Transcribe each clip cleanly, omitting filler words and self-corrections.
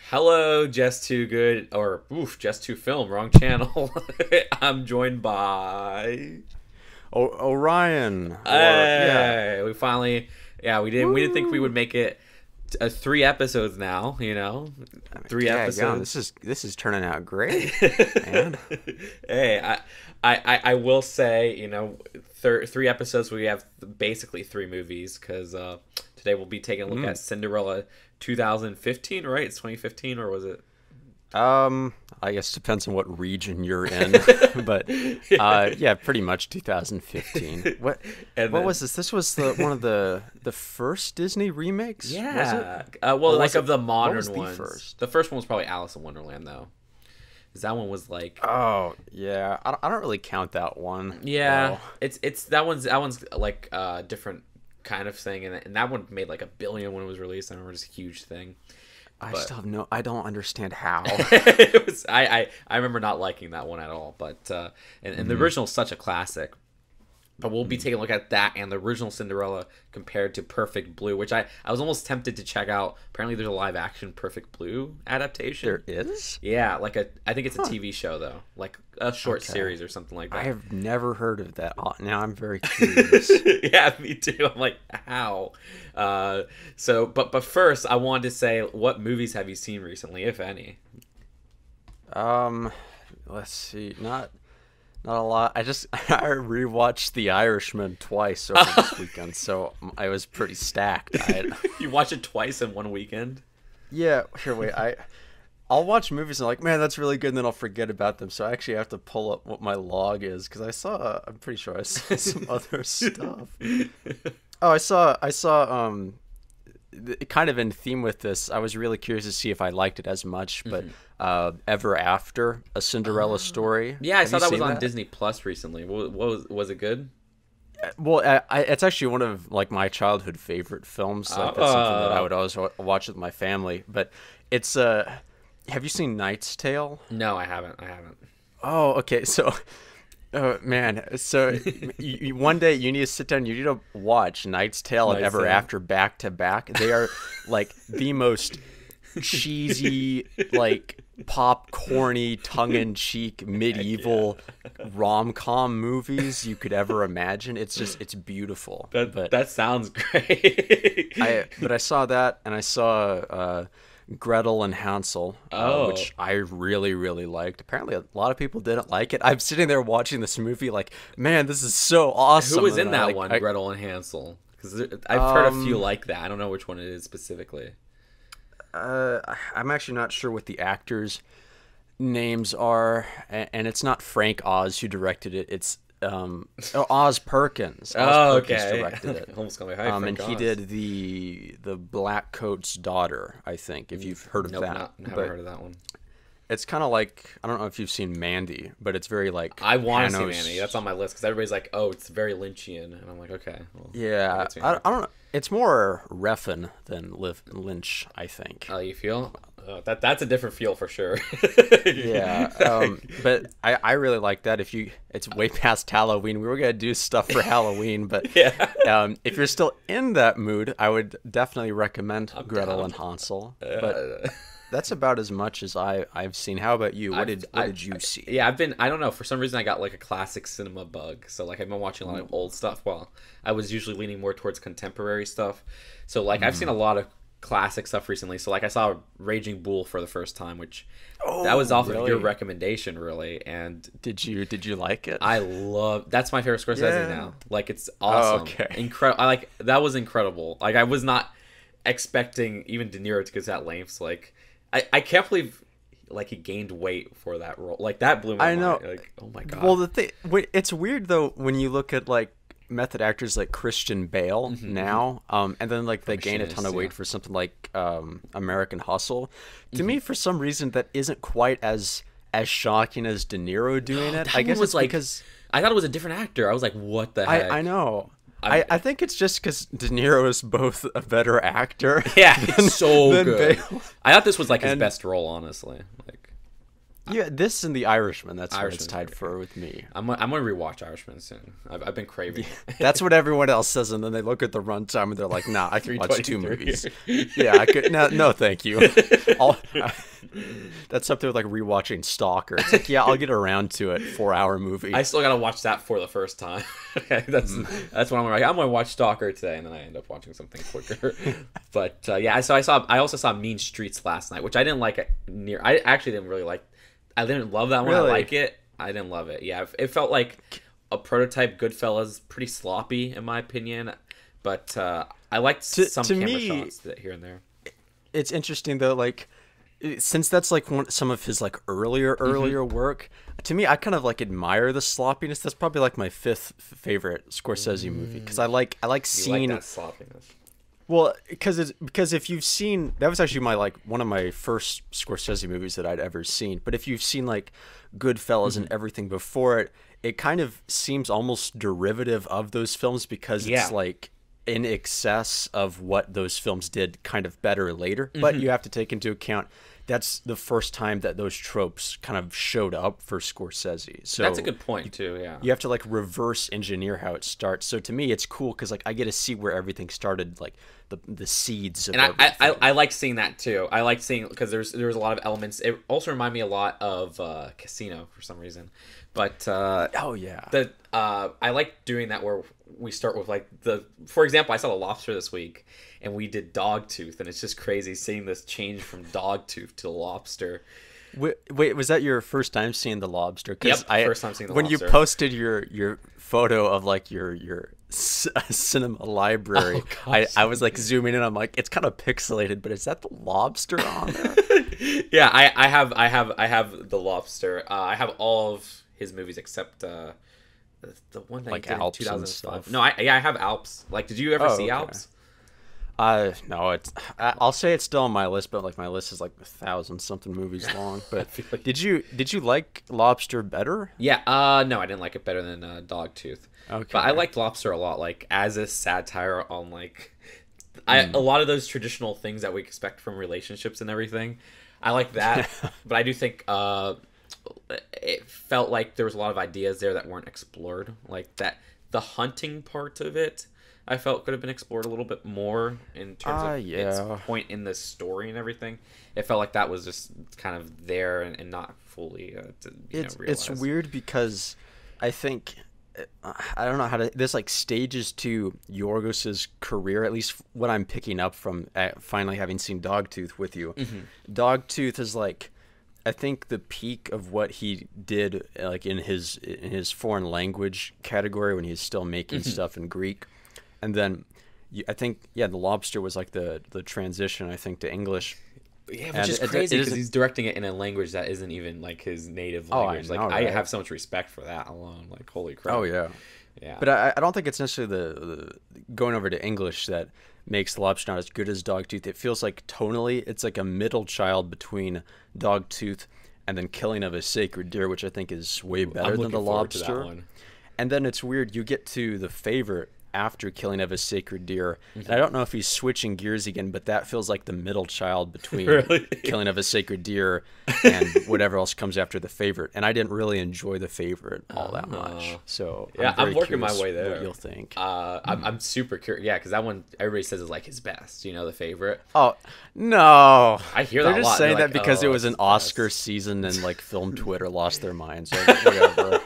Hello, Just Too Good, or Just Too Film, wrong channel. I'm joined by Orion. Hey, we finally, we didn't think we Woo. would make it 3 episodes now. Three Yeah, episodes. this is turning out great, man. Hey, I will say, 3 episodes. We have basically 3 movies because today we'll be taking a look at Cinderella 2015, right? It's 2015, or was it? I guess depends on what region you're in, but yeah, pretty much 2015. What was this? This was one of the first Disney remakes. Yeah. Was it? Well, Or like was of the what modern was the ones. first? The first one was probably Alice in Wonderland, though. 'Cause that one was like, Oh yeah, I don't really count that one. yeah, Well, it's that one's like a different kind of thing, and that one made like $1 billion when it was released. I remember, it was a huge thing. I But still have I don't understand how. it was I remember not liking that one at all. But and the original is such a classic. But we'll be taking a look at that and the original Cinderella compared to Perfect Blue, which I was almost tempted to check out. Apparently, there's a live action Perfect Blue adaptation. There is? Yeah, I think it's a TV show though, like a short Okay. series or something like that. I have never heard of that. Now I'm very curious. Yeah, me too. I'm like, how? But first, I wanted to say, what movies have you seen recently, if any? Let's see. Not a lot. I rewatched The Irishman twice over this weekend, so I was pretty stacked. You watch it twice in one weekend? Yeah, here, wait. I'll watch movies and I'm like, man, that's really good, and then I'll forget about them. So I actually have to pull up what my log is because I'm pretty sure I saw some other stuff. Oh, I saw kind of in theme with this. I was really curious to see if I liked it as much, but Ever After, A Cinderella Story. Yeah, I Have saw you that was seen on Disney Plus recently. What was it good? Well, it's actually one of like my childhood favorite films. Like that's something that I would always watch with my family. But it's have you seen Knight's Tale? No, I haven't. Oh, okay. So, oh man. So one day you need to sit down. You need to watch Knight's Tale and Knight's Ever Tale. After back to back. They are like the most cheesy, like popcorny, tongue-in-cheek medieval rom-com movies you could ever imagine. It's beautiful. That sounds great. But I saw that, and I saw Gretel and Hansel, which I really, really liked. Apparently, a lot of people didn't like it. I'm sitting there watching this movie like, man, this is so awesome. Who was in And that like, one, Gretel and Hansel? Because I've heard a few like that. I don't know which one it is specifically. I'm actually not sure what the actors' names are, and it's not Frank Oz who directed it. It's Oz Perkins. Oz Perkins Okay. directed it. Almost gonna be high. And he did the Black Coat's Daughter, I think, if you've heard of Nope, that. haven't But heard of that one. it's kind of like, I don't know if you've seen Mandy, but it's very like I want to see Panos- Manny. That's on my list because everybody's like, "Oh, it's very Lynchian," and I'm like, "Okay." Well, Yeah, that's me. I don't know. It's more Refn than Lynch, I think. Oh, you feel? That's a different feel for sure. Yeah, but I really like that. It's way past Halloween. We were gonna do stuff for Halloween, but Yeah. if you're still in that mood, I would definitely recommend Gretel down. and Hansel. But that's about as much as I've seen. How about you? What did you see? Yeah, I don't know. For some reason, I got like a classic cinema bug. So like I've been watching a lot of old stuff. Well, I was usually leaning more towards contemporary stuff. So like I've seen a lot of classic stuff recently. So like I saw Raging Bull for the first time, which that was off of your really? recommendation, really. And Did you like it? I love that's my favorite Scorsese Yeah. now. Like it's awesome. okay. Incredible. That was incredible. Like I was not expecting even De Niro to go to that lengths. Like I can't believe like he gained weight for that role. Like that blew my I know. mind. Like, oh my god. Well, it's weird though when you look at like method actors like Christian Bale now, and then like they gain a ton of weight for something like American Hustle. To me, for some reason, that isn't quite as shocking as De Niro doing it. That I one guess was it's like because I thought it was a different actor. I was like, what the heck? I know. I think it's just because De Niro is both a better actor. Yeah, it's so than good. Bale. I thought this was like his best role, honestly. Like Yeah, this and The Irishman. That's what it's Irishman's tied pretty for with me. I'm gonna rewatch Irishman soon. I've been craving it. That's what everyone else says, and then they look at the runtime and they're like, "Nah, I can watch 2 movies." 3:23. Yeah, I could. No, thank you. That's up there with like rewatching Stalker. It's like, yeah, I'll get around to it. 4-hour movie. I still gotta watch that for the first time. Okay, that's what I'm like. I'm gonna watch Stalker today, and then I end up watching something quicker. But yeah, so I also saw Mean Streets last night, which I didn't like near. I actually didn't really like. I didn't love that one. Really? I like it. I didn't love it. Yeah, it felt like a prototype Goodfellas, pretty sloppy in my opinion. But I liked some camera shots that here and there. It's interesting though, like since that's like some of his like earlier work. To me, I kind of like admire the sloppiness. That's probably like my 5th favorite Scorsese movie because I like seeing You like that sloppiness. Well, because if you've seen, that was actually one of my first Scorsese movies that I'd ever seen. But if you've seen like Goodfellas and everything before it, it kind of seems almost derivative of those films because it's like in excess of what those films did kind of better later. But you have to take into account that's the first time that those tropes kind of showed up for Scorsese. So That's a good point too. Yeah, you have to like reverse engineer how it starts. So to me, it's cool because like I get to see where everything started, like the seeds of and I like seeing that too. I like seeing because there's a lot of elements. It also reminded me a lot of Casino for some reason. But oh yeah, I like doing that where we start with like for example, I saw The Lobster this week and we did Dogtooth, and it's just crazy seeing this change from Dogtooth to Lobster. Wait, was that your first time seeing The Lobster? Yep, first time seeing The Lobster. When you posted your photo of like your cinema library, I was like zooming in. I'm like, it's kind of pixelated, but is that The Lobster on there? Yeah, I have The Lobster. I have all of his movies except the one that like he did Alps in 2005. and stuff. No, I have Alps. Like, did you ever see Alps? No, I'll say it's still on my list, but like my list is like 1,000-something movies long. But like... did you like Lobster better? Yeah, no, I didn't like it better than Dogtooth. Okay, but I liked Lobster a lot, like as a satire on like a lot of those traditional things that we expect from relationships and everything. I like that, but I do think it felt like there was a lot of ideas there that weren't explored, like that the hunting part of it. I felt could have been explored a little bit more in terms of its point in the story and everything. It felt like that was just kind of there and not fully realized. It's weird because I think I don't know how to. This like stages to Yorgos's career, at least what I'm picking up from finally having seen Dogtooth with you. Dogtooth is like, I think the peak of what he did like in his foreign language category when he's still making stuff in Greek. And then I think, The Lobster was like the transition, I think, to English. Yeah, which is crazy because he's directing it in a language that isn't even like his native language. I have so much respect for that alone. Like, holy crap. Oh, yeah. Yeah. But I don't think it's necessarily the going over to English that makes The Lobster not as good as Dogtooth. It feels like tonally, it's like a middle child between Dogtooth and then Killing of a Sacred Deer, which I think is way better than The Lobster. And then it's weird, you get to The Favorite after Killing of a Sacred Deer. And I don't know if he's switching gears again, but that feels like the middle child between Killing of a Sacred Deer and whatever else comes after The Favorite. And I didn't really enjoy The Favorite all that much. So I'm working my way there. What you'll think? I'm super curious. Yeah, because that one everybody says is like his best. You know, The Favorite. Oh no, I hear that a lot. They're just saying that because it was an Oscar season and like film Twitter lost their minds. So whatever.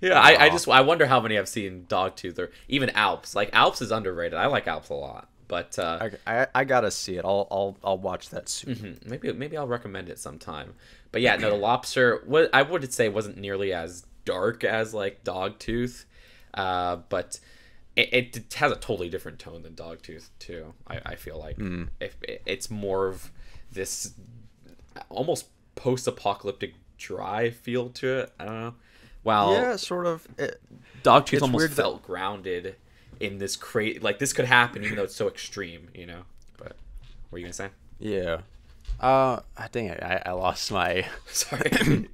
Yeah, I wonder how many I've seen Dogtooth or even Alps. Like Alps is underrated. I like Alps a lot, but I gotta see it. I'll watch that soon. Maybe I'll recommend it sometime. But yeah, no, The Lobster. What I would say wasn't nearly as dark as like Dogtooth, but it has a totally different tone than Dogtooth too. I feel like if it's more of this almost post-apocalyptic dry feel to it. I don't know. Wow. Yeah, sort of. Dogtooth almost felt grounded in this like this could happen even though it's so extreme, you know. But what were you gonna say? Yeah. Dang it! I lost my. Sorry.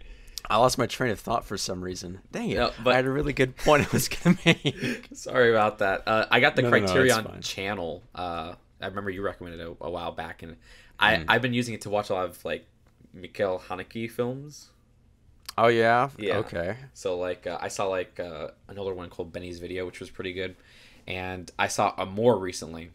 I lost my train of thought for some reason. Dang it! No, but... I had a really good point I was gonna make. Sorry about that. I got the Criterion channel. I remember you recommended it a while back, and I've been using it to watch a lot of like Michael Haneke films. Oh yeah. Yeah. Okay. So like I saw like another one called Benny's Video, which was pretty good, and I saw a more recently,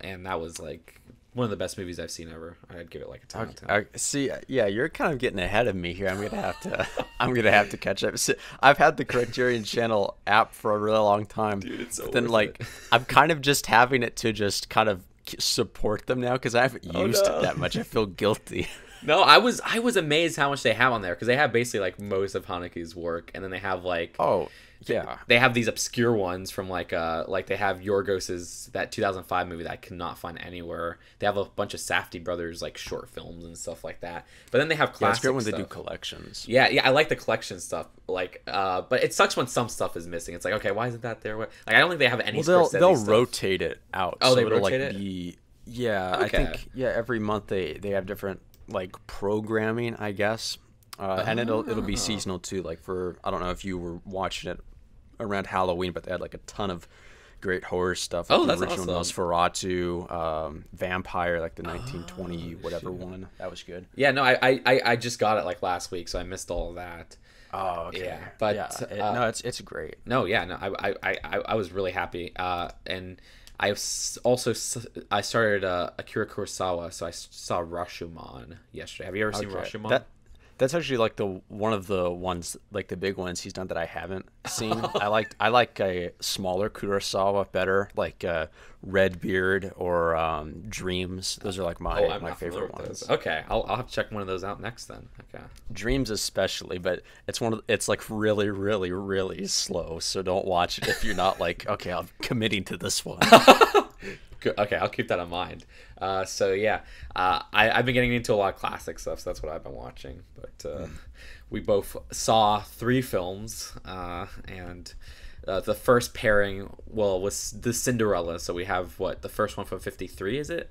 and that was like one of the best movies I've seen ever. I'd give it like a 10 out of 10. See, yeah, you're kind of getting ahead of me here. I'm gonna have to, I'm gonna have to catch up. So, I've had the Criterion Channel app for a really long time. Dude, it's so but then worth like it. I'm kind of just having it to just kind of support them now because I haven't used it that much. I feel guilty. No, I was amazed how much they have on there because they have basically like most of Haneke's work, and then they have like Yeah. they have these obscure ones from like they have Yorgos's that 2005 movie that I cannot find anywhere. They have a bunch of Safdie brothers like short films and stuff like that. But then they have Yeah, classic it's great when stuff. they do collections. Yeah, I like the collection stuff. Like, but it sucks when some stuff is missing. It's like, okay, why isn't that there? Like, I don't think they have any. Well, they'll stuff. rotate it out. Oh, so they it'll, rotate like, it? Yeah, I Okay. think every month they have different like programming, I guess. And it'll be seasonal too. Like for I don't know if you were watching it around Halloween, but they had like a ton of great horror stuff. Like Oh, the that's original awesome. Nosferatu, Vampire, like the 1920 whatever one. That was good. Yeah, no, I just got it like last week, so I missed all of that. Oh, okay. Yeah, but, no, it's great. No, yeah, no, I was really happy. And I started Akira Kurosawa, so I saw Rashomon yesterday. Have you ever seen Rashomon? That's actually like one of the ones, like the big ones he's done that I haven't seen. I like a smaller Kurosawa better, like Redbeard or Dreams. Those are like my favorite ones. Okay, I'll have to check one of those out next then. Okay. Dreams especially, but it's like really, really, really slow. So don't watch it if you're not like, okay, I'm committing to this one. Good. Okay, I'll keep that in mind. So yeah, I've been getting into a lot of classic stuff, so that's what I've been watching. But we both saw 3 films, and the first pairing, was the Cinderella. So we have the first one from '53, is it?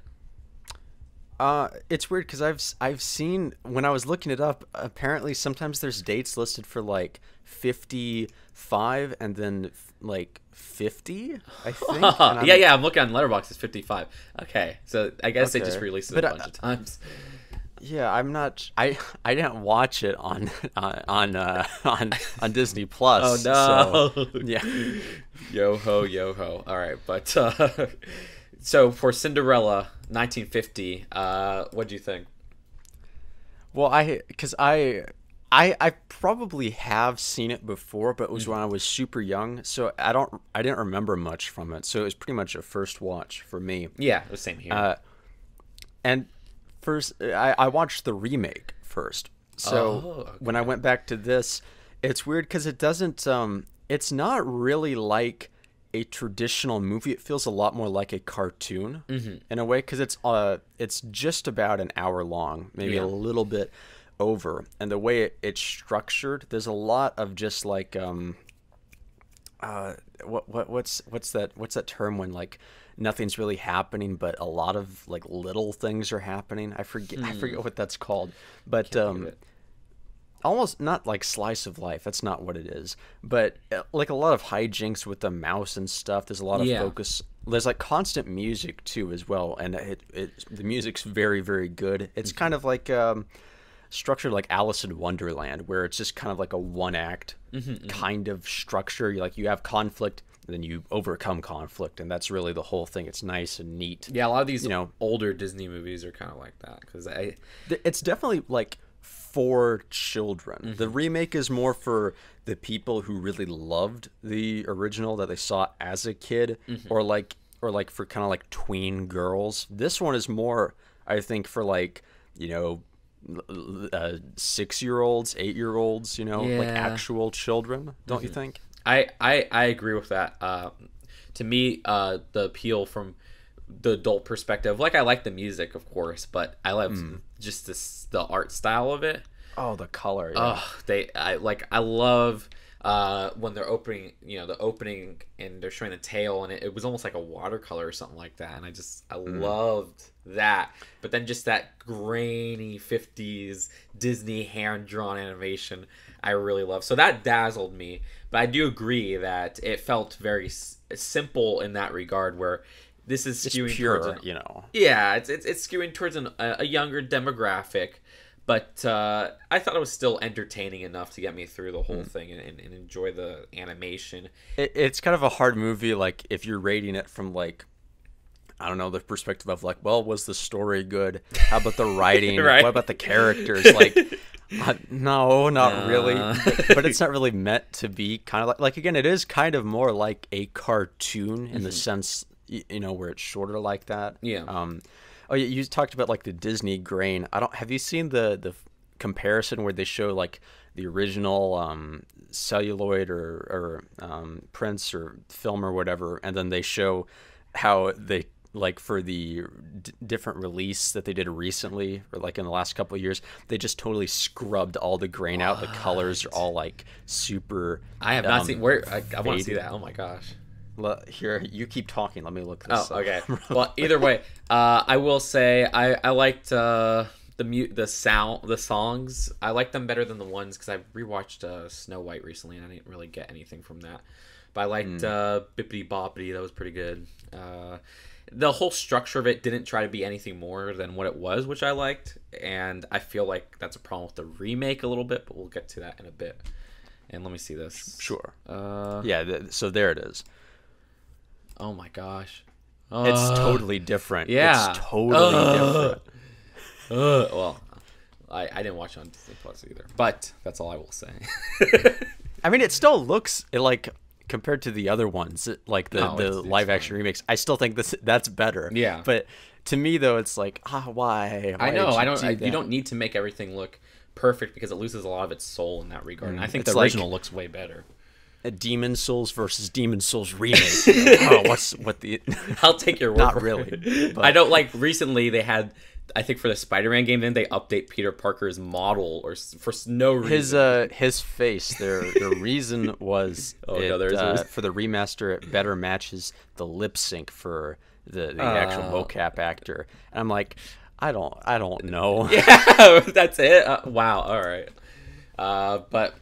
It's weird because I've seen when I was looking it up. Apparently, sometimes there's dates listed for like 55 and then like 50. I think. Yeah. I'm looking on Letterboxd. It's 55. Okay, so I guess they just Okay. released it But, a bunch of times. Yeah, I'm not. I didn't watch it on Disney Plus. Oh no! So, yeah. Yo ho. All right, but so for Cinderella, 1950, what do you think? Well, because I probably have seen it before, but it was when I was super young, so I didn't remember much from it. So it was pretty much a first watch for me. Yeah, it was same here. And first, I watched the remake first. So okay. when I went back to this, it's weird because it doesn't. It's not really like a traditional movie. It feels a lot more like a cartoon in a way because it's just about an hour long, maybe a little bit over. And the way it's structured, there's a lot of just like what's that term when like nothing's really happening but a lot of like little things are happening. I forget what that's called, but almost not like slice of life, that's not what it is, but like a lot of hijinks with the mouse and stuff. There's a lot of focus. There's like constant music too as well, and the music's very, very good. It's kind of like structured like Alice in Wonderland, where it's just kind of like a one act kind of structure. You have conflict, and then you overcome conflict, and that's really the whole thing. It's nice and neat. Yeah, a lot of these older Disney movies are kind of like that because it's definitely like for children. The remake is more for the people who really loved the original that they saw as a kid, or like for kind of like tween girls. This one is more, I think, for like 6-year-olds, 8-year-olds, like actual children. Don't you think? I agree with that. To me, the appeal from the adult perspective, like I like the music, of course, but I love just the art style of it. Oh, the color. Yeah. Oh, I love when they're opening, the opening, and they're showing the tail, and it was almost like a watercolor or something like that, and I loved that. But then just that grainy 50s Disney hand-drawn animation, I really love. So that dazzled me. But I do agree that it felt very simple in that regard, where this is skewing pure, towards yeah, it's skewing towards a younger demographic, But I thought it was still entertaining enough to get me through the whole thing and enjoy the animation. It's kind of a hard movie, like, if you're rating it from, like, I don't know, the perspective of, like, well, was the story good? How about the writing? Right. What about the characters? Like, no, not really. But it's not really meant to be kind of like, again, it is kind of more like a cartoon in the sense, you know, where it's shorter like that. Yeah. Oh, yeah, you talked about, like, the Disney grain. Have you seen the comparison where they show, like, the original celluloid or prints or film or whatever, and then they show how they, like, for the different release that they did recently, or like in the last couple of years, they just totally scrubbed all the grain out. The colors are all, like, super. I have not seen where I want to see that. Oh my gosh. Here, you keep talking. Let me look this up. Okay. Well, either way, I will say I liked the songs. I liked them better than the ones because I rewatched Snow White recently and I didn't really get anything from that. But I liked Bippity Boppity. That was pretty good. The whole structure of it didn't try to be anything more than what it was, which I liked. And I feel like that's a problem with the remake a little bit, but we'll get to that in a bit. And let me see this. Sure. Yeah. So there it is. Oh my gosh. It's totally different. Yeah. It's totally different. Well, I didn't watch it on Disney Plus either, but that's all I will say. I mean, it still looks like, compared to the other ones, like the live action remakes, I still think that's better. Yeah. But to me though, it's like, why? I know. You don't need to make everything look perfect because it loses a lot of its soul in that regard. And I think It's the original like looks way better. a Demon Souls versus Demon Souls remake. I'll take your word Not for really, it. but- I don't like recently they had, I think for the Spider-Man game, then they update Peter Parker's model or for no reason. His face. Their reason was for the remaster, it better matches the lip sync for the actual mocap actor. And I'm like, I don't know. Yeah, that's it. Wow. All right. But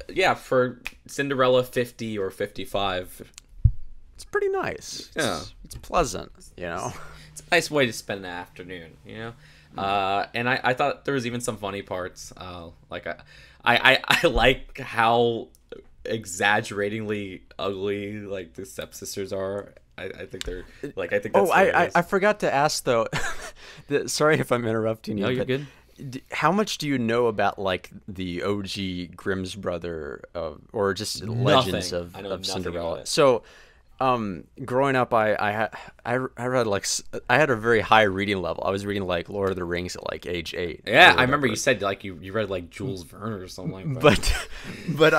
yeah, for Cinderella 50 or 55, it's pretty nice. Yeah, it's pleasant. You know, it's a nice way to spend the afternoon. You know, and I thought there was even some funny parts. Like I like how exaggeratingly ugly like the stepsisters are. I think they're like I think. That's I forgot to ask though. Sorry if I'm interrupting you. No, you're good. How much do you know about like the OG Grimm's brother or just Nothing. legends I know of nothing Cinderella? about it. So, growing up, I read like I had a very high reading level. I was reading like Lord of the Rings at like age 8. Yeah, I remember you said like you read like Jules Verne or something like that. But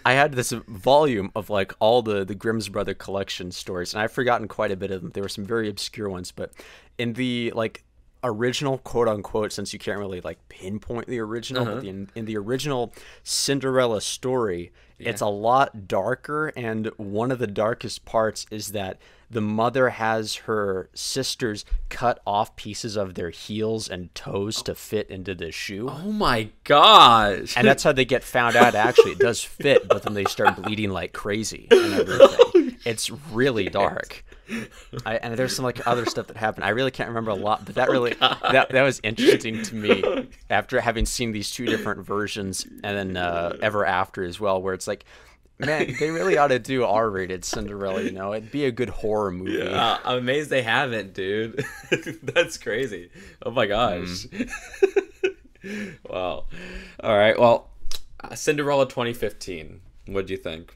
I had this volume of like all the Grimm's brother collection stories, and I've forgotten quite a bit of them. There were some very obscure ones, but in the like original quote unquote, since you can't really like pinpoint the original, but in the original Cinderella story, it's a lot darker, and one of the darkest parts is that the mother has her sisters cut off pieces of their heels and toes to fit into the shoe. Oh my gosh. And that's how they get found out. Actually, it does fit, but then they start bleeding like crazy and everything. It's really dark. And there's some like other stuff that happened. I really can't remember a lot, but that really that was interesting to me after having seen these two different versions, and then Ever After as well, where it's like, man, they really ought to do R-rated Cinderella. You know, it'd be a good horror movie. Yeah, I'm amazed they haven't, dude. That's crazy. Oh my gosh. Wow. All right. Well, Cinderella 2015. What do you think?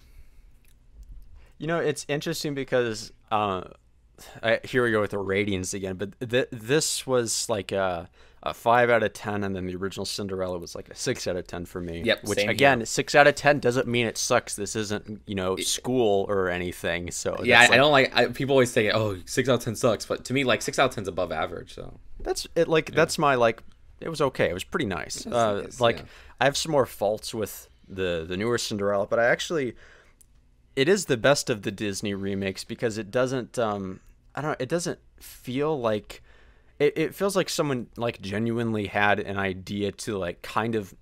You know, it's interesting because here we go with the ratings again, but this was like a 5 out of 10, and then the original Cinderella was like a 6 out of 10 for me. Yep, which same again, here. 6 out of 10 doesn't mean it sucks. This isn't, you know, school or anything. So Yeah, that's I don't like. People always say, "Oh, 6 out of 10 sucks," but to me, like 6 out of 10 is above average. So that's it. Like that's my like. It was okay. It was pretty nice. Like I have some more faults with the newer Cinderella, but I actually. It is the best of the Disney remakes because it doesn't I don't know, it doesn't feel like it feels like someone like genuinely had an idea to like kind of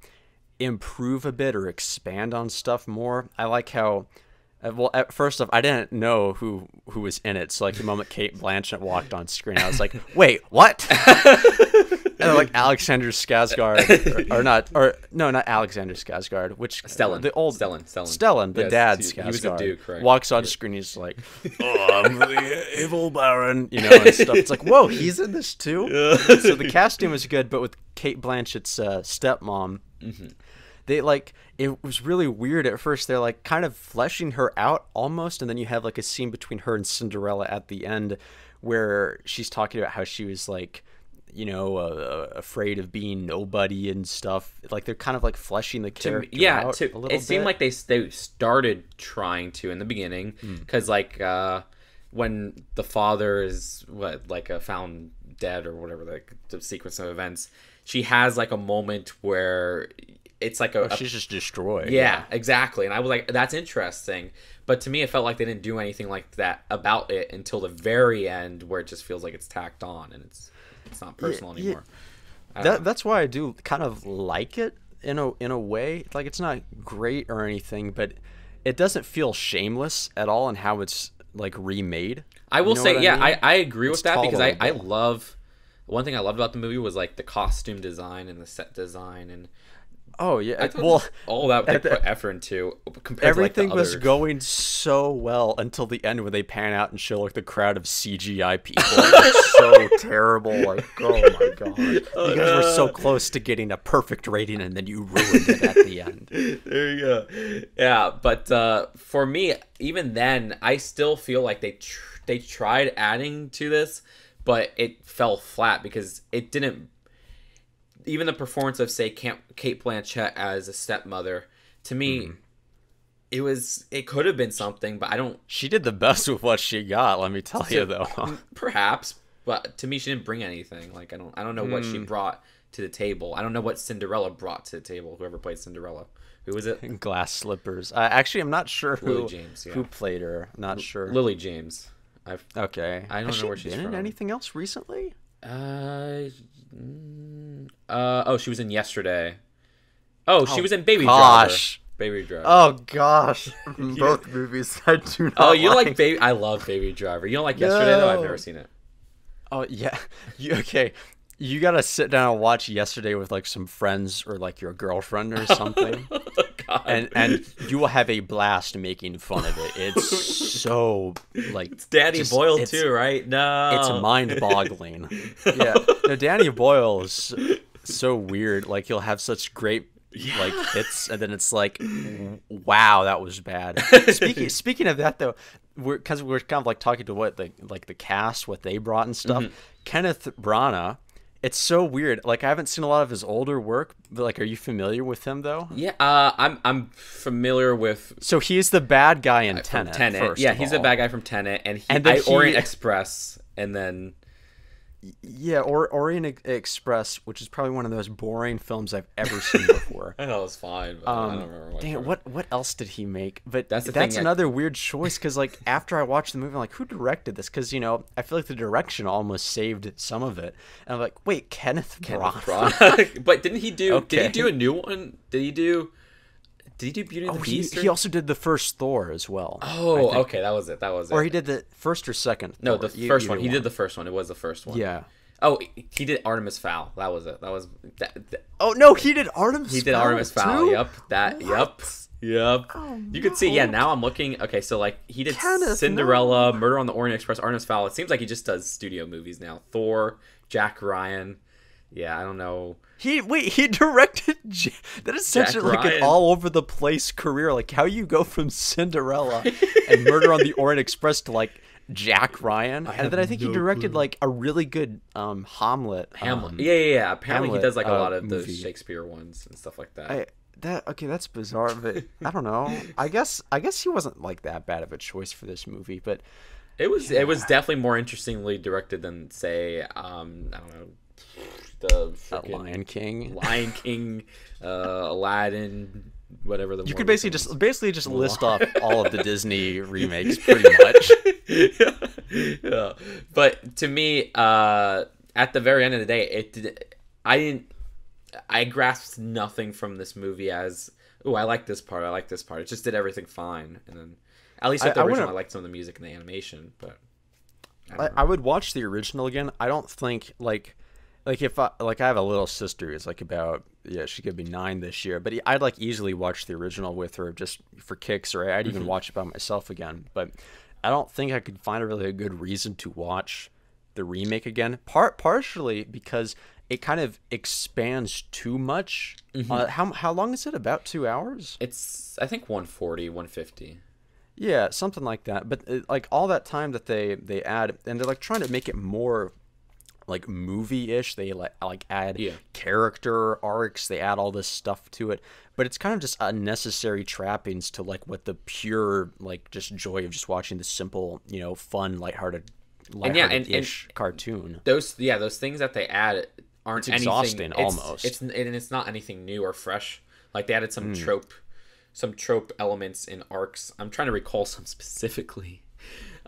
improve a bit or expand on stuff more. I like how Well, at first off, I didn't know who was in it. So like the moment Kate Blanchett walked on screen, I was like, "Wait, what?" And then, like Alexander Skarsgård, not Alexander Skarsgård, which Stellan, Stellan, the dad he Skarsgård, was the Duke, right? walks on screen. He's like, "Oh, I'm the evil Baron," and stuff. It's like, whoa, he's in this too. So the casting was good, but with Kate Blanchett's stepmom. Mm-hmm. They it was really weird at first. They're like kind of fleshing her out almost, and then you have like a scene between her and Cinderella at the end where she's talking about how she was like, afraid of being nobody and stuff. Like they're kind of like fleshing the character out a little bit. It seemed like they started trying to in the beginning because when the father is found dead or whatever, like the sequence of events, she has like a moment where it's like she's just destroyed. Yeah, exactly. And I was like, that's interesting. But to me, it felt like they didn't do anything like that about it until the very end, where it just feels like it's tacked on and it's not personal anymore. That's why I do kind of like it in a way. Like it's not great or anything, but it doesn't feel shameless at all in how it's like remade. I will say, I agree with that because tolerable. I love. One thing I loved about the movie was like the costume design and the set design and. Oh yeah, all that they put effort into compared everything to like the was going so well until the end when they pan out and show like the crowd of CGI people. It's so terrible. Like, oh my god, you guys were so close to getting a perfect rating, and then you ruined it at the end. There you go. Yeah, but for me, even then, I still feel like they tried adding to this, but it fell flat because it didn't. Even the performance of, say, Kate Blanchett as a stepmother, to me, it could have been something, but I don't. She did the best with what she got. Let me tell you, though. Perhaps, but to me, she didn't bring anything. Like I don't know what she brought to the table. I don't know what Cinderella brought to the table. Whoever played Cinderella, who was it? Glass slippers. Actually, I'm not sure Lily James. Yeah. Who played her. I'm not sure. Lily James. Okay. I don't know where she's been from. In anything else recently? She was in Yesterday. She was in Baby Driver. Baby Driver. Oh gosh, both movies I do not. Oh, you like Baby? I love Baby Driver. You don't like Yesterday though? I've never seen it. Oh yeah, okay. You gotta sit down and watch Yesterday with like some friends or like your girlfriend or something, and you will have a blast making fun of it. It's so like it's Danny Boyle too, right? No, it's mind-boggling. Yeah, no, Danny Boyle is so weird. Like he'll have such great like hits, and then it's like, wow, that was bad. Speaking of that though, we're kind of like talking to what the cast, what they brought and stuff. Kenneth Branagh. It's so weird. Like I haven't seen a lot of his older work, but like, are you familiar with him though? Yeah, I'm familiar with. So he's the bad guy in Tenet. He's the bad guy from Tenet, and Orient Express, and then. Yeah, or Orient Express, which is probably one of the most boring films I've ever seen before. I know it was fine, but I don't remember. What else did he make? But that's thing, another weird choice because like after I watched the movie, I'm like, who directed this? Because I feel like the direction almost saved some of it. And I'm like, wait, Kenneth Branagh. But didn't he do? Okay. Did he do a new one? Did he do Beauty and the Beast? He also did the first Thor as well. Oh, okay, that was it. Or he did the first or second. No, the first one. He did the first one. It was the first one. Yeah. Oh, he did Artemis Fowl. That was it. Oh no, he did Artemis Fowl. He did Artemis Fowl. Too? Yep. Oh, you could see. Yeah, now I'm looking. Okay, so like he did Cinderella, Murder on the Orient Express, Artemis Fowl. It seems like he just does studio movies now. Thor, Jack Ryan. Yeah, I don't know. He directed. That is such like an all over the place career. Like how you go from Cinderella and Murder on the Orient Express to like Jack Ryan, and then I think he directed like a really good Hamlet. Yeah. Apparently Hamlet, he does like a lot of movie. those Shakespeare ones and stuff like that. That's bizarre, but I don't know. I guess he wasn't like that bad of a choice for this movie, but it was definitely more interestingly directed than say I don't know. The Lion King, Aladdin, whatever the. You could basically just list off all of the Disney remakes, pretty much. Yeah. But to me, at the very end of the day, I grasped nothing from this movie as, oh, I like this part. It just did everything fine, and then At least with the I original, I wouldn't- liked some of the music and the animation, but I I, don't know. I would watch the original again. I don't think like if I have a little sister who's like about, yeah, she could be 9 this year, but I'd like easily watch the original with her just for kicks, or I'd even watch it by myself again. But I don't think I could find a good reason to watch the remake again. Partially because it kind of expands too much. How long is it? About 2 hours? It's, I think, 140, 150. Yeah, something like that. But like all that time that they add, and they're like trying to make it more like movie-ish. They like add character arcs. They add all this stuff to it, but it's kind of just unnecessary trappings to like what the pure like just joy of just watching the simple, fun, lighthearted-ish cartoon. Those things that they add aren't It's exhausting, almost. It's not anything new or fresh. Like they added some trope elements in arcs. I'm trying to recall some specifically.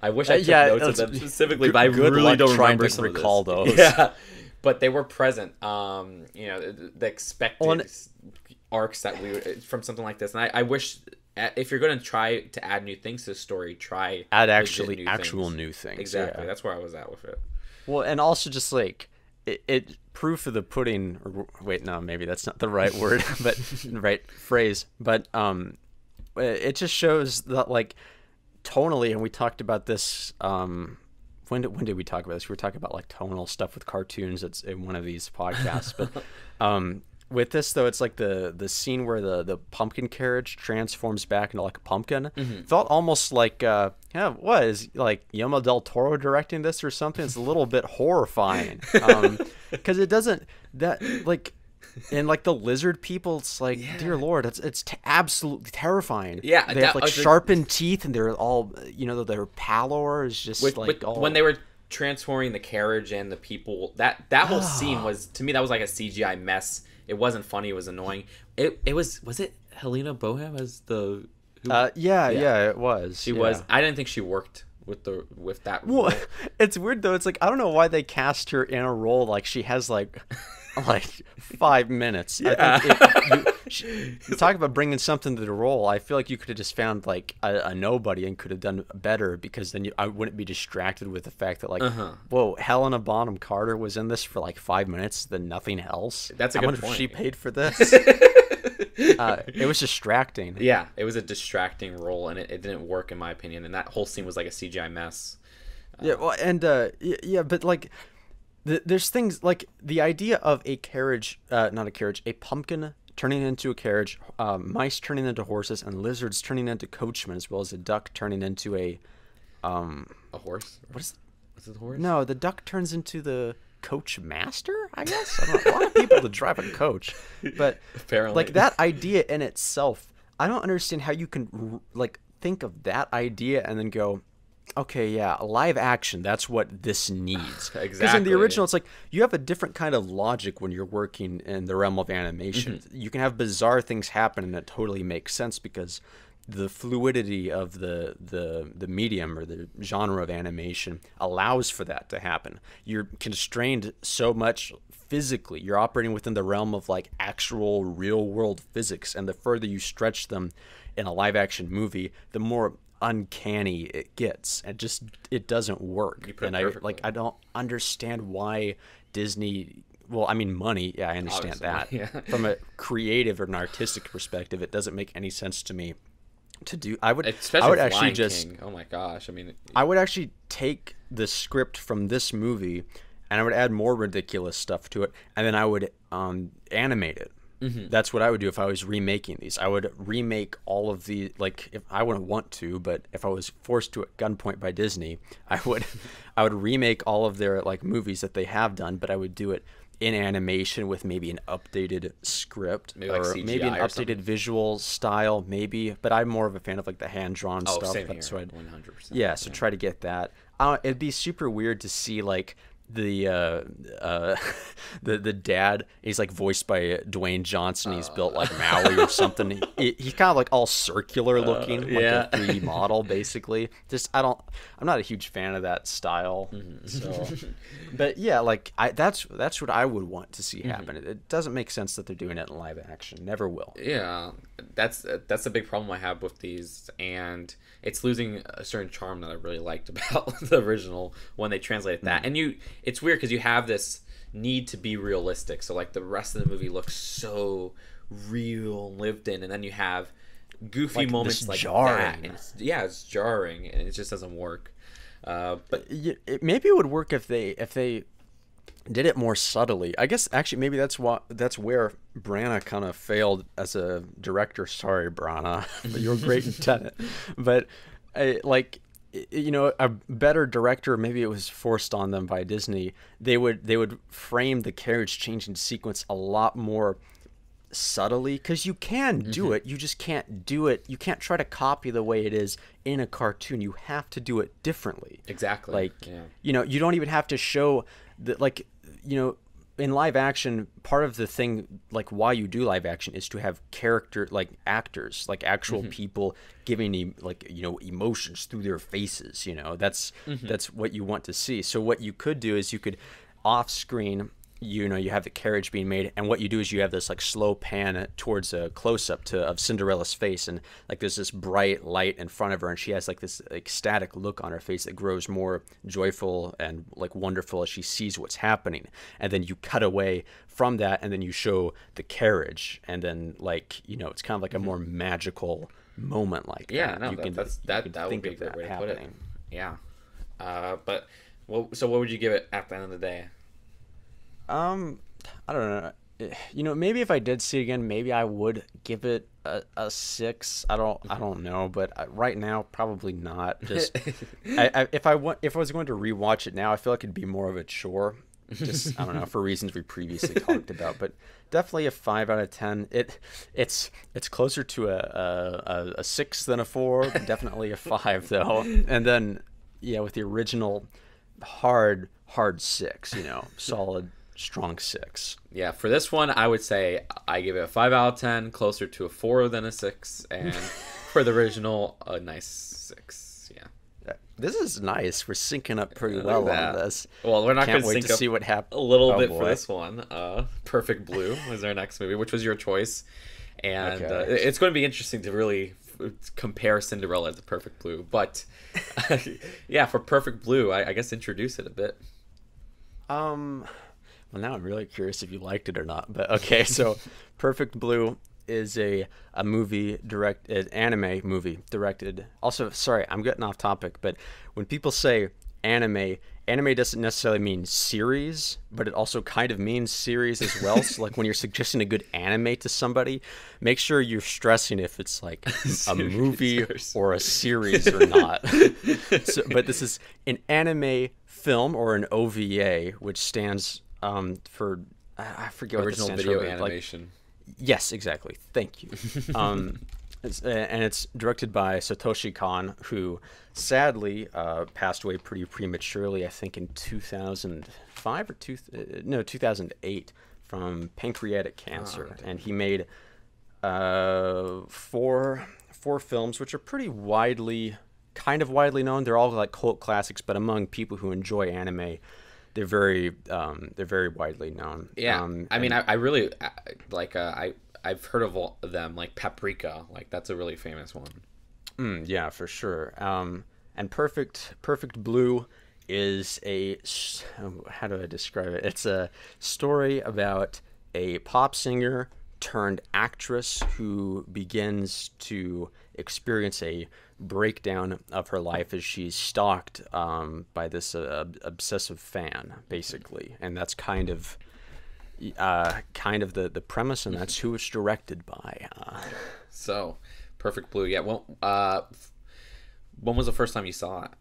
I wish I took notes of them specifically, but I really don't remember some recall of those. Yeah, but they were present. The expected arcs that we from something like this, and I wish if you're going to try to add new things to the story, try add legit actual new things. Exactly, Yeah. that's where I was at with it. Well, and also just like it proof of the pudding. Or, wait, no, maybe that's not the right word, but right phrase. But it just shows that like tonally, and we talked about this. When did we talk about this? We were talking about like tonal stuff with cartoons. It's in one of these podcasts, but with this though, it's like the scene where the pumpkin carriage transforms back into like a pumpkin. Felt almost like what is like Guillermo del Toro directing this or something? It's a little bit horrifying because it doesn't like. And like the lizard people, it's like, dear Lord, it's absolutely terrifying. Yeah, they have like sharpened teeth, and they're all, their pallor is just all... When they were transforming the carriage and the people, that whole scene was, to me, that was like a CGI mess. It wasn't funny. It was annoying. It was it Helena Bonham as the? Yeah, it was. She was. I didn't think she worked with that role. Well, it's weird though. It's like I don't know why they cast her in a role like she has like 5 minutes. Yeah. I think you talk about bringing something to the role. I feel like you could have just found like a nobody and could have done better, because then I wouldn't be distracted with the fact that like, whoa, Helena Bonham Carter was in this for like 5 minutes, then nothing else. That's a good point. If she paid for this. It was distracting. Yeah, it was a distracting role, and it didn't work in my opinion. And that whole scene was like a CGI mess. Yeah, well, and but like. There's things like the idea of a carriage, not a carriage, a pumpkin turning into a carriage, mice turning into horses, and lizards turning into coachmen, as well as a duck turning into a horse. What is? Is it the horse? No, the duck turns into the coach master, I guess. I don't know. A lot of people to drive a coach, but apparently, like that idea in itself, I don't understand how you can like think of that idea and then go, okay, yeah, live action, that's what this needs. Exactly. Because in the original, it's like you have a different kind of logic when you're working in the realm of animation. You can have bizarre things happen and it totally makes sense because the fluidity of the medium or the genre of animation allows for that to happen. You're constrained so much physically. You're operating within the realm of like actual real world physics, and the further you stretch them in a live action movie, the more uncanny it gets, and just it doesn't work. And I don't understand why Disney, well, I mean money, yeah, I understand obviously, that. yeah. From a creative or an artistic perspective, it doesn't make any sense to me to do. I would actually just King. Oh my gosh, I mean, I would actually take the script from this movie and I would add more ridiculous stuff to it, and then I would animate it. That's what I would do if I was remaking these. I would remake all of the, like, if I wouldn't want to, but if I was forced to at gunpoint by Disney, I would remake all of their like movies that they have done, but I would do it in animation with maybe an updated script, maybe like or CGI maybe an or updated something. Visual style, maybe. But I'm more of a fan of like the hand-drawn stuff. Same here, So 100%. yeah, so try to get that. It'd be super weird to see like the the dad, he's like voiced by Dwayne Johnson. He's built like Maui or something. He's kind of like all circular looking, like yeah. a 3D model basically. Just I'm not a huge fan of that style. So, but yeah, like that's what I would want to see happen. It doesn't make sense that they're doing it in live action. Never will. Yeah, that's a big problem I have with these, and it's losing a certain charm that I really liked about the original when they translated that. And it's weird because you have this need to be realistic, so like the rest of the movie looks so real, lived in, and then you have goofy Like, moments like jarring. that. And it's jarring, and it just doesn't work. But Maybe it would work if they did it more subtly. I guess actually maybe that's where Branagh kind of failed as a director. Sorry, Branagh, but you were great in Tenet. But a better director, maybe it was forced on them by Disney. They would frame the carriage changing sequence a lot more subtly, because you can do it, you just can't do it. You can't try to copy the way it is in a cartoon. You have to do it differently. Exactly. Like, yeah. you don't even have to show that, like, in live action, part of the thing, like, why you do live action is to have character, like, actors, like actual people giving emotions through their faces. That's what you want to see. So what you could do is you could off screen, you have the carriage being made, and what you do is you have this like slow pan towards a close-up of Cinderella's face, and like there's this bright light in front of her, and she has like this ecstatic look on her face that grows more joyful and like wonderful as she sees what's happening. And then you cut away from that, and then you show the carriage, and then like it's kind of like a more magical moment like Yeah, that. no, you can that would be a good way to put it. Yeah. But so what would you give it at the end of the day? I don't know. Maybe if I did see it again, maybe I would give it a 6. I don't know, but right now probably not. Just if I was going to rewatch it now, I feel like it'd be more of a chore. Just I don't know, for reasons we previously talked about, but definitely a 5 out of 10. It's closer to a 6 than a 4. Definitely a 5 though. And then with the original, hard 6. Solid. Strong 6. Yeah, for this one, I would say I give it a 5 out of 10, closer to a 4 than a 6, and for the original, a nice 6. Yeah. This is nice. We're syncing up pretty well on this. Well, we're not going to sync up see what happens. A little bit for this one. Perfect Blue was our next movie, which was your choice, and it's going to be interesting to really compare Cinderella to Perfect Blue. But yeah, for Perfect Blue, I guess introduce it a bit. Well, now I'm really curious if you liked it or not. But okay, so Perfect Blue is an anime movie directed. Also, sorry, I'm getting off topic, but when people say anime doesn't necessarily mean series, but it also kind of means series as well. So like when you're suggesting a good anime to somebody, make sure you're stressing if it's like a movie or a series or not. But this is an anime film, or an OVA, which stands for I forget what original it stands video for, animation. Yes, exactly. Thank you. And it's directed by Satoshi Kon, who sadly passed away pretty prematurely, I think in 2005 or 2008, from pancreatic cancer. And he made four films, which are pretty widely known. They're all like cult classics, but among people who enjoy anime, they're very widely known. Yeah, I mean, I really like. I've heard of all of them, like Paprika. Like that's a really famous one. Yeah, for sure. And Perfect Blue is how do I describe it? It's a story about a pop singer turned actress who begins to experience a breakdown of her life as she's stalked by this obsessive fan, basically, and that's kind of the premise, and that's who it's directed by. So, Perfect Blue. Yeah. Well, when was the first time you saw it?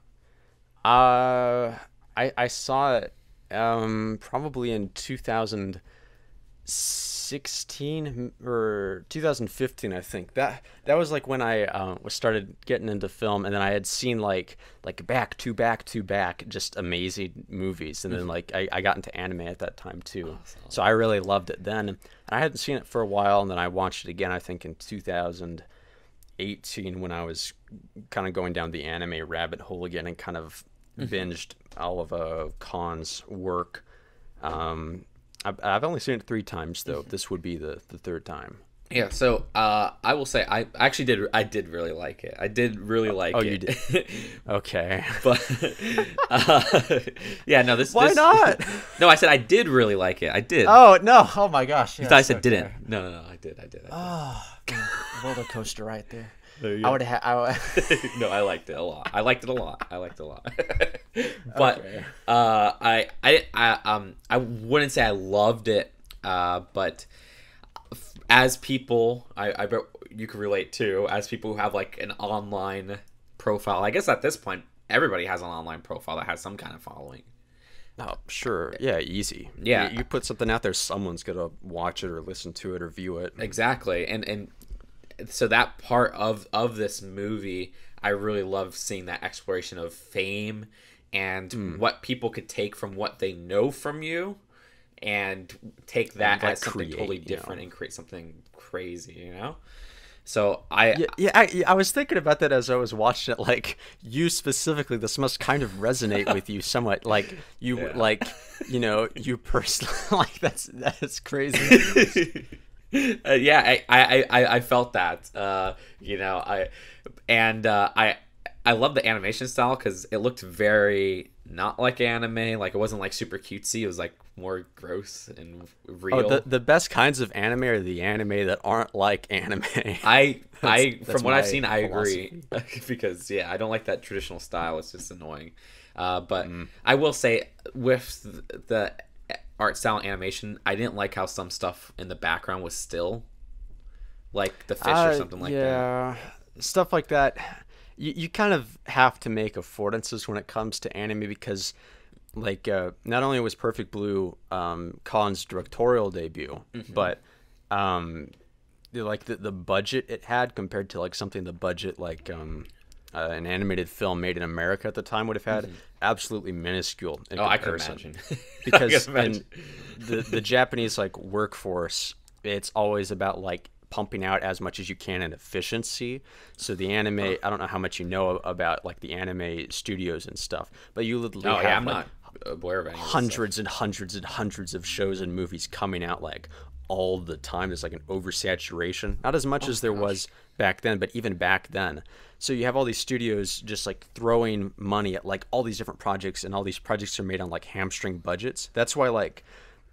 I saw it probably in 2006. 2016 or 2015, I think. That was like when I started getting into film, and then I had seen like back to back just amazing movies, and then like I got into anime at that time too. Awesome. So I really loved it then. And I hadn't seen it for a while, and then I watched it again, I think in 2018, when I was kind of going down the anime rabbit hole again and kind of binged all of Khan's work. I've only seen it 3 times though. This would be the 3rd time. Yeah, so I will say I did really like it. I did really like it. Oh, you did? Okay. But yeah, no, Why not? No, I said I did really like it. I did. Oh no! Oh my gosh! You thought I said didn't? No, I did. Oh, roller coaster right there. There you I go. would have. No, I liked it a lot. But okay. I wouldn't say I loved it, but as people, I bet you could relate to, as people who have like an online profile. I guess at this point, everybody has an online profile that has some kind of following. Oh, sure. Yeah, easy. Yeah. You put something out there, someone's going to watch it or listen to it or view it. Exactly. And so that part of this movie, I really love seeing that exploration of fame and what people could take from what they know from you and take that as something totally different and create something crazy, So I was thinking about that as I was watching it. Like, you specifically, this must kind of resonate with you somewhat. Like you, you personally, like that's crazy. I felt that. I love the animation style because it looked very not like anime. Like, it wasn't like super cutesy. It was like more gross and real. Oh, the best kinds of anime are the anime that aren't like anime. From what I've seen, I agree. Because I don't like that traditional style. It's just annoying. But I will say, with the art style and animation, I didn't like how some stuff in the background was still, like the fish or something like that. Yeah, stuff like that. You kind of have to make affordances when it comes to anime because, like, not only was Perfect Blue Khan's directorial debut, but the budget it had compared to like something the budget like an animated film made in America at the time would have had, absolutely minuscule in comparison. I can imagine. Because in the Japanese like workforce, it's always about like pumping out as much as you can in efficiency. So the anime, I don't know how much you know about like the anime studios and stuff, but you literally have I'm not aware of any hundreds and hundreds and hundreds of shows and movies coming out like all the time. There's like an oversaturation, not as much as there was back then, but even back then. So you have all these studios just like throwing money at like all these different projects, and all these projects are made on like hamstring budgets. That's why like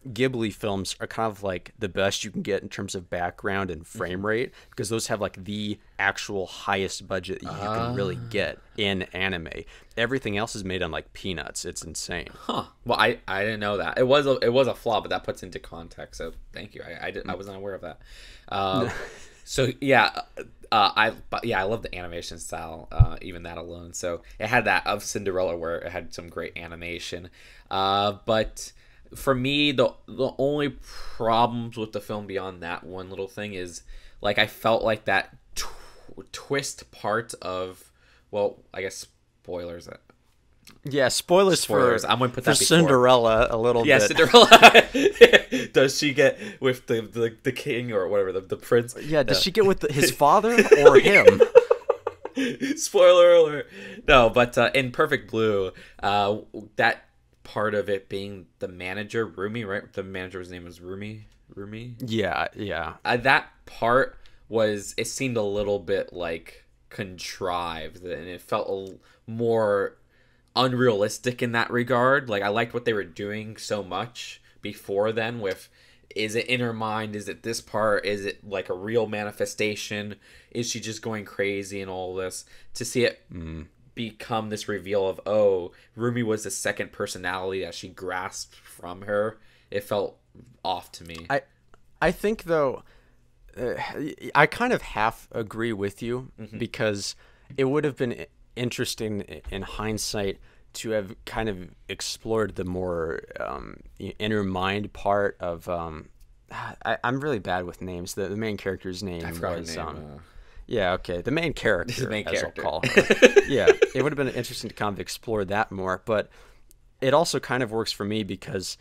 Ghibli films are kind of like the best you can get in terms of background and frame rate, because those have like the actual highest budget that you can really get in anime. Everything else is made on like peanuts. It's insane. Well, I didn't know that. It was a flaw, but that puts into context. So thank you. I wasn't aware of that. So I love the animation style, even that alone. So it had that of Cinderella, where it had some great animation, but for me, the only problems with the film beyond that one little thing is, like, I felt like that twist part of, well, I guess spoilers. Yeah, spoilers. I'm gonna put that for Cinderella a little bit. Yeah, Cinderella. Does she get with the king or whatever, the prince? Yeah, does she get with his father or him? Spoiler alert. No, but in Perfect Blue, that part of it being the manager, Rumi, right? The manager's name was Rumi. Yeah. That part it seemed a little bit like contrived, and it felt more unrealistic in that regard. Like, I liked what they were doing so much before then with, is it in her mind? Is it this part? Is it like a real manifestation? Is she just going crazy and all this? To see it become this reveal of, oh, Rumi was the second personality that she grasped from her, it felt off to me. I think, though, I kind of half agree with you, because it would have been interesting in hindsight to have kind of explored the more inner mind part of I'm really bad with names. The main character's name I forgot was her name. yeah, okay, the main character, The main as character. I'll call her. Yeah, it would have been interesting to kind of explore that more, but it also kind of works for me because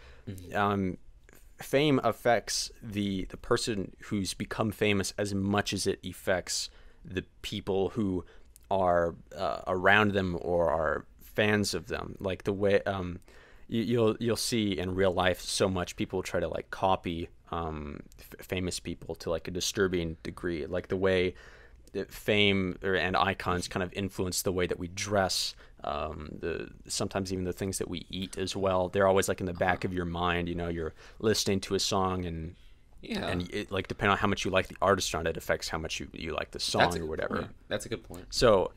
fame affects the person who's become famous as much as it affects the people who are around them or are fans of them. Like the way you'll see in real life, so much people try to like copy famous people to like a disturbing degree, like the way that fame and icons kind of influence the way that we dress, sometimes even the things that we eat as well. They're always like in the back of your mind. You know, you're listening to a song and it, like, depending on how much you like the artist on it, affects how much you like the song or whatever. Point. That's a good point. So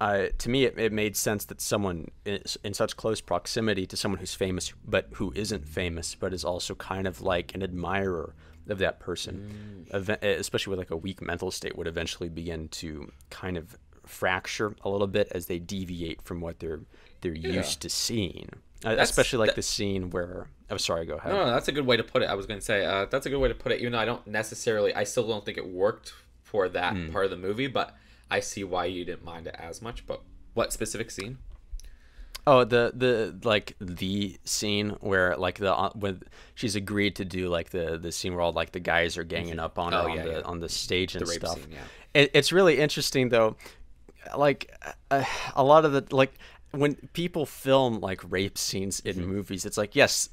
to me, it made sense that someone is in such close proximity to someone who's famous, but who isn't famous, but is also kind of like an admirer of that person, especially with like a weak mental state, would eventually begin to kind of fracture a little bit as they deviate from what they're used to seeing. Especially like the scene where... Oh, sorry, go ahead. No, that's a good way to put it. I was going to say, that's a good way to put it, even though I still don't think it worked for that part of the movie, but I see why you didn't mind it as much. But what specific scene? Oh, the scene where like when she's agreed to do like the scene where all like the guys are ganging up on her on the stage and the rape stuff. Scene, yeah. It's really interesting though. Like a lot of the like when people film like rape scenes in movies, it's like, yes,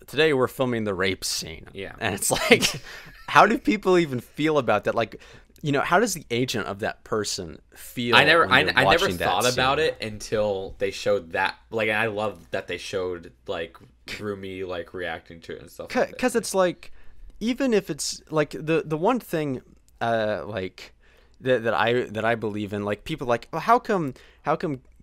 today we're filming the rape scene. Yeah. And it's like, how do people even feel about that? Like, you know, how does the agent of that person feel? I never that thought scene? about it until they showed that. Like, and I love that they showed like Rumi like reacting to it and stuff. Because it's like, even if it's like the one thing, like that I believe in, like people like, well, how come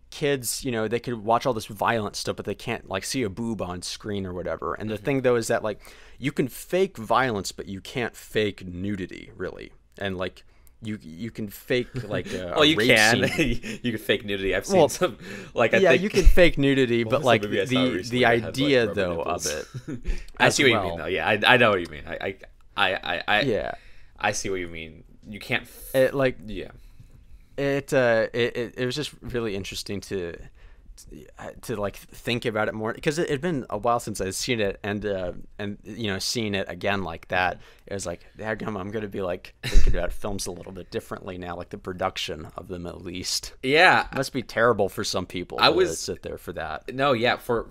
kids, you know, they could watch all this violent stuff, but they can't like see a boob on screen or whatever. And the thing though is that like you can fake violence, but you can't fake nudity, really. And like you can fake like a well, you rape can scene. you can fake nudity. I've seen some like I think, you can fake nudity, but like movie I saw recently the that had, idea like, though nipples. of it. I see what you well. mean though. Yeah, I know what you mean. Yeah, I see what you mean. You can't. it like Yeah. It was just really interesting to like think about it more, because it had been a while since I'd seen it, and you know, seeing it again like that, it was like, daggum, I'm gonna be like thinking about films a little bit differently now, like the production of them at least. Yeah. It must be terrible for some people to sit there for that. No, yeah, for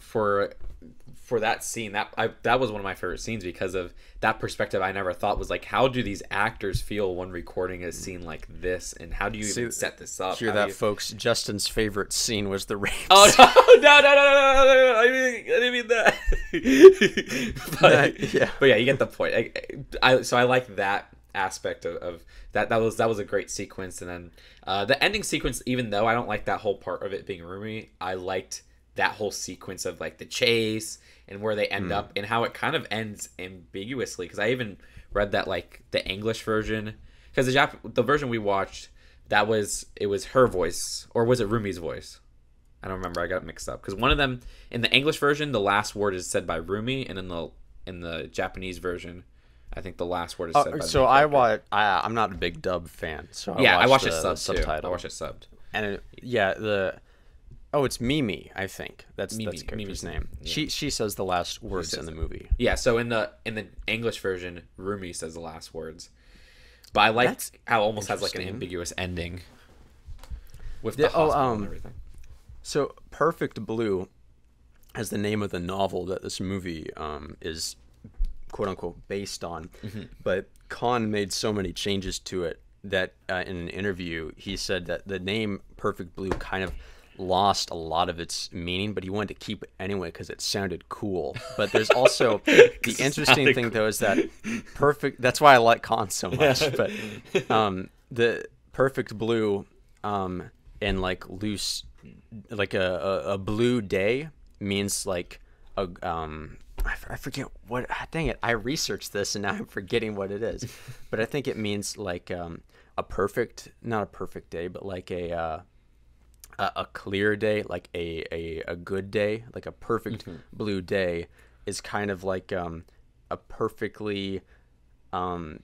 that scene, that was one of my favorite scenes because of that perspective. I never thought was like, how do these actors feel when recording a scene like this, and how do you even set this up? Hear that, folks? Justin's favorite scene was the rape. Oh scene. no! I didn't mean that. But yeah, you get the point. So I like that aspect of that. That was a great sequence, and then the ending sequence. Even though I don't like that whole part of it being roomy, I liked that whole sequence of like the chase and where they end up and how it kind of ends ambiguously. Because I even read that like the English version, because the version we watched, it was her voice, or was it Rumi's voice? I don't remember. I got it mixed up because one of them in the English version, the last word is said by Rumi, and in the Japanese version, I think the last word is said by. So I'm not a big dub fan. So I watched it subbed subtitle. too. I watched it subbed. And it's Mimi, I think. That's the character's name. Yeah. She says the last words in the movie. Yeah, so in the English version, Rumi says the last words. But I like how it almost has like an ambiguous ending with the hospital and everything. So Perfect Blue is the name of the novel that this movie is quote unquote based on. But Khan made so many changes to it that in an interview he said that the name Perfect Blue kind of lost a lot of its meaning, but he wanted to keep it anyway because it sounded cool. But there's also the interesting thing though is that that's why I like Khan so much. But the Perfect Blue and like loose, like a blue day means like a I forget what, dang it, I researched this and now I'm forgetting what it is, but I think it means like a perfect, not a perfect day, but like a clear day, like a good day, like a perfect blue day is kind of like a perfectly um,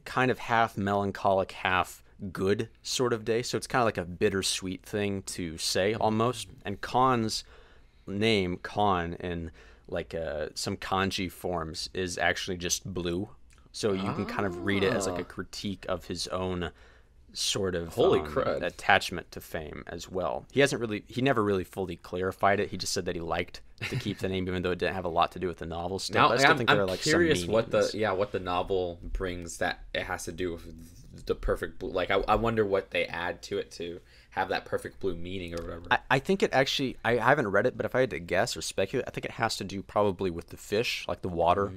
kind of half melancholic, half good sort of day. So it's kind of like a bittersweet thing to say almost. And Khan's name, Khan, in like some kanji forms is actually just blue. So you can kind of read it as like a critique of his own sort of attachment to fame as well. He never really fully clarified it. He just said that he liked to keep the name even though it didn't have a lot to do with the novel stuff. Now, I still think there are like curious some what the novel brings that it has to do with the perfect blue. Like I wonder what they add to it to have that perfect blue meaning or whatever. I think it actually, I haven't read it, but if I had to guess or speculate, I think it has to do probably with the fish, like the water.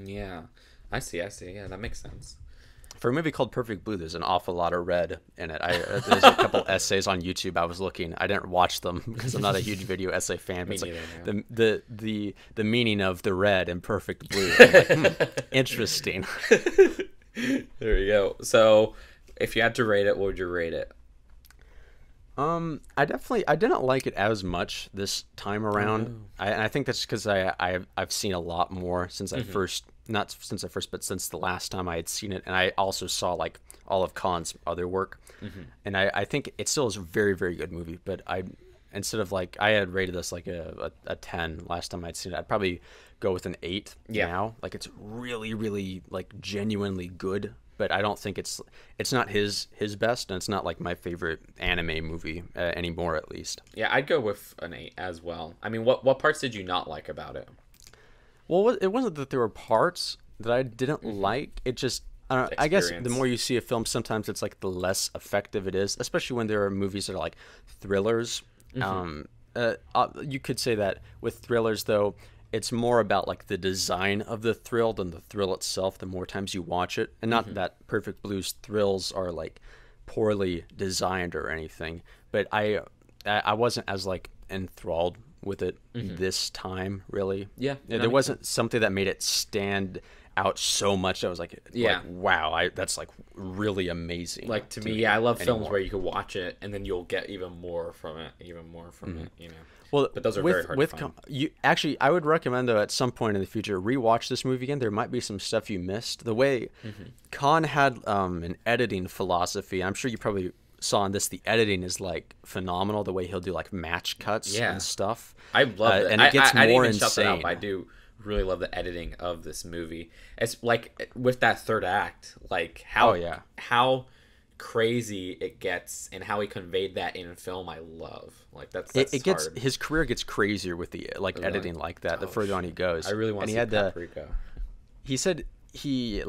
Yeah, I see. Yeah, that makes sense. For a movie called Perfect Blue, there's an awful lot of red in it. There's a couple essays on YouTube. I was looking. I didn't watch them because I'm not a huge video essay fan. But it's like the meaning of the red in Perfect Blue. I'm like, interesting. There you go. So, if you had to rate it, what would you rate it? I didn't like it as much this time around. I think that's because I've seen a lot more since not since I first, but since the last time I had seen it, and I also saw like all of Khan's other work, and I think it still is a very, very good movie. But instead of like I had rated this like a 10 last time I'd seen it, I'd probably go with an 8 now. Like it's really, really like genuinely good. But I don't think it's not his best, and it's not like my favorite anime movie anymore, at least. Yeah, I'd go with an 8 as well. I mean, what parts did you not like about it? Well, it wasn't that there were parts that I didn't like. It just, I guess the more you see a film, sometimes it's like the less effective it is, especially when there are movies that are like thrillers. You could say that with thrillers, though, it's more about like the design of the thrill than the thrill itself the more times you watch it. And not that Perfect Blue's thrills are like poorly designed or anything, but I wasn't as like enthralled with it this time, really. Yeah. There wasn't something that made it stand out so much. I was like, wow, that's like really amazing. Like to me, I love films where you can watch it and then you'll get even more from it, you know. Well, but those are very hard to find. Actually, I would recommend, though, at some point in the future, rewatch this movie again. There might be some stuff you missed. The way Khan had an editing philosophy, I'm sure you probably saw in this, the editing is like phenomenal. The way he'll do like match cuts and stuff. I love it. And it gets more I didn't even insane. shut that up. I do really love the editing of this movie. It's like with that third act, like how crazy it gets and how he conveyed that in film. I love it gets hard. His career gets crazier with the editing like that the further on he goes. I really want to see Paprika. He said he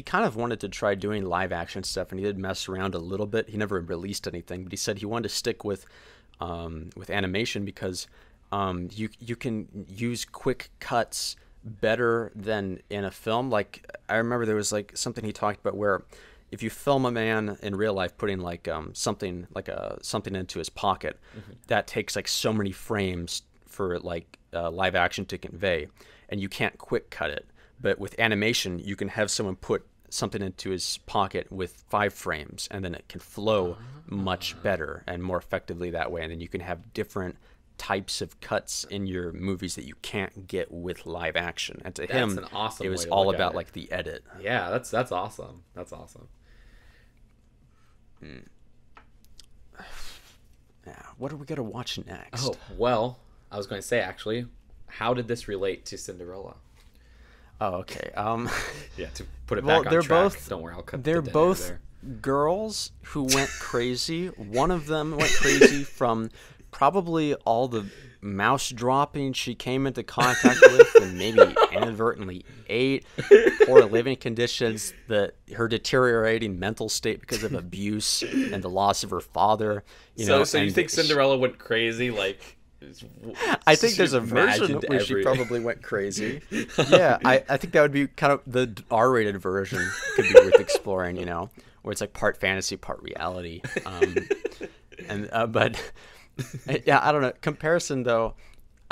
kind of wanted to try doing live action stuff, and he did mess around a little bit. He never released anything, but he said he wanted to stick with animation because you can use quick cuts better than in a film. Like I remember there was like something he talked about where if you film a man in real life putting like something into his pocket, that takes like so many frames for like live action to convey, and you can't quick cut it. But with animation, you can have someone put something into his pocket with 5 frames, and then it can flow much better and more effectively that way. And then you can have different types of cuts in your movies that you can't get with live action. And to him, it was all about like the edit. Yeah, that's awesome. That's awesome. Yeah, what are we gonna watch next? Oh, well, I was going to say actually, how did this relate to Cinderella? Oh, okay. Yeah, to put it back on track. Don't worry, I'll cut. They're both girls who went crazy. One of them went crazy from probably all the mouse dropping she came into contact with and maybe inadvertently ate, poor living conditions, her deteriorating mental state because of abuse and the loss of her father. So you think Cinderella went crazy? Like, I think there's a version where she probably went crazy. Yeah, I think that would be kind of the R-rated version could be worth exploring, where it's like part fantasy, part reality. But yeah, I don't know. Comparison though,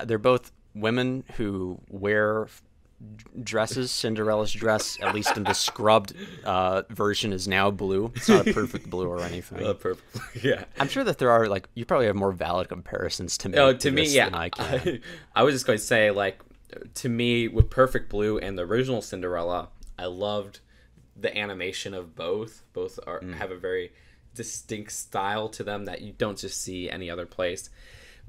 they're both women who wear dresses. Cinderella's dress, at least in the scrubbed version, is now blue. It's not a perfect blue or anything. Yeah. I'm sure that there are you probably have more valid comparisons to make. Oh, to me, yeah. Than I can. I was just going to say, like, to me, with Perfect Blue and the original Cinderella, I loved the animation of both. Both are have a very distinct style to them that you don't just see any other place.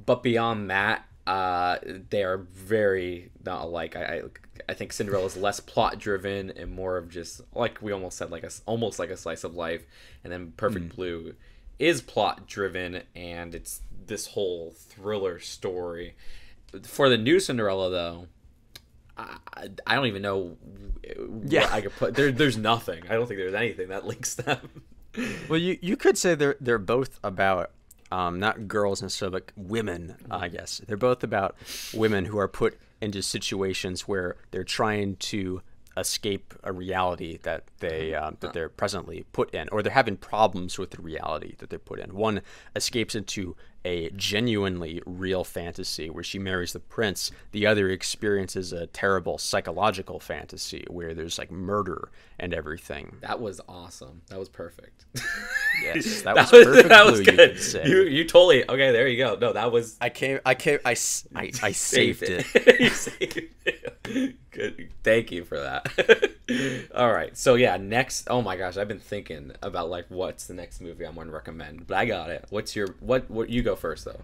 But beyond that, they are very not alike. I think Cinderella is less plot driven and more of just like we almost said, like almost like a slice of life. And then Perfect Blue is plot driven, and it's this whole thriller story. For the new Cinderella, though, I don't even know what I could put. There's nothing. I don't think there's anything that links them. Well, you could say they're both about not girls necessarily, but women. I guess they're both about women who are put into situations where they're trying to escape a reality that they're presently put in, or they're having problems with the reality that they're put in. One escapes into a genuinely real fantasy where she marries the prince. The other experiences a terrible psychological fantasy where there's like murder and everything. That was awesome. That was perfect. Yes, that was perfect. That was Blue, good. you could say. You totally okay. There you go. No, that was. I saved it. You saved it. Good. Thank you for that. All right. So yeah, next. Oh my gosh, I've been thinking about like what's the next movie I'm going to recommend, but I got it. What's your what? You go first though.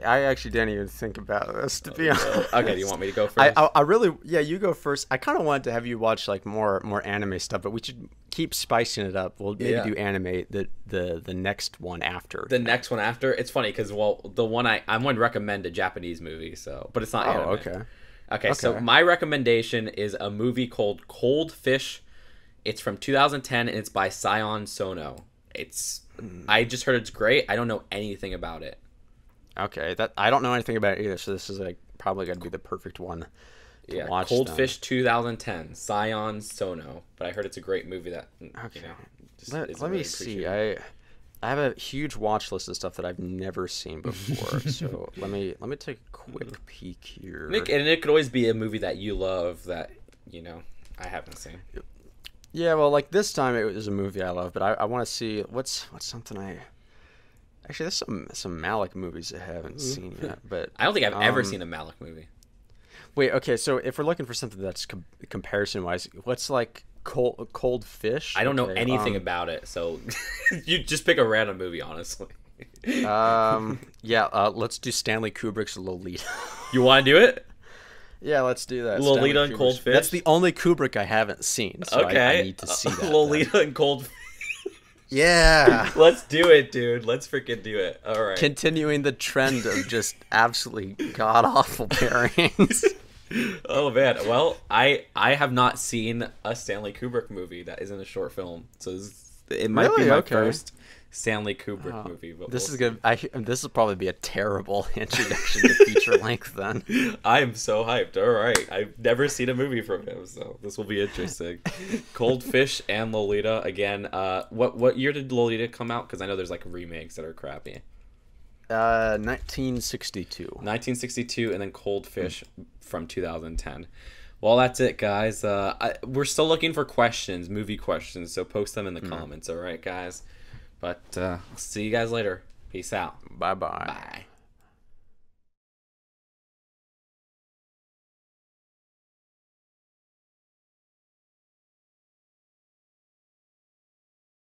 I actually didn't even think about this, to be honest. Okay, do you want me to go first? I really, yeah, you go first. I kind of wanted to have you watch like more anime stuff, but we should keep spicing it up. We'll maybe do anime the next one after. The next one after. It's funny because the one I'm going to recommend a Japanese movie, but it's not anime. Okay. Okay, so my recommendation is a movie called Cold Fish. It's from 2010 and it's by Sion Sono. I just heard it's great. I don't know anything about it. Okay, I don't know anything about it either, so this is like probably going to be the perfect one to watch. Cold Fish 2010, Sion Sono. But I heard it's a great movie that let me see. I have a huge watch list of stuff that I've never seen before. So let me take a quick peek here. And it could always be a movie that you love that I haven't seen. Yeah, well, like this time it was a movie I love, but I want to see what's something I. Actually, there's some Malick movies I haven't seen yet, but I don't think I've ever seen a Malick movie. Wait, okay, so if we're looking for something that's comparison-wise, what's like Cold Fish? I don't know anything about it, so you just pick a random movie, honestly. Let's do Stanley Kubrick's Lolita. You want to do it? Yeah, let's do that. Lolita and Cold Fish? That's the only Kubrick I haven't seen, so I need to see that. Lolita and Cold Fish. Yeah. Let's do it, dude. Let's freaking do it. All right. Continuing the trend of just absolutely god-awful pairings. Oh, man. Well, I have not seen a Stanley Kubrick movie that isn't a short film. So it might be my first Stanley Kubrick movie. But this will probably be a terrible introduction to feature length then. I am so hyped. All right. I've never seen a movie from him, so this will be interesting. Cold Fish and Lolita. Again, what year did Lolita come out? Because I know there's like remakes that are crappy. 1962. 1962, and then Cold Fish from 2010. Well, that's it, guys. We're still looking for movie questions, so post them in the comments, all right, guys? But I'll see you guys later. Peace out. Bye-bye. Bye.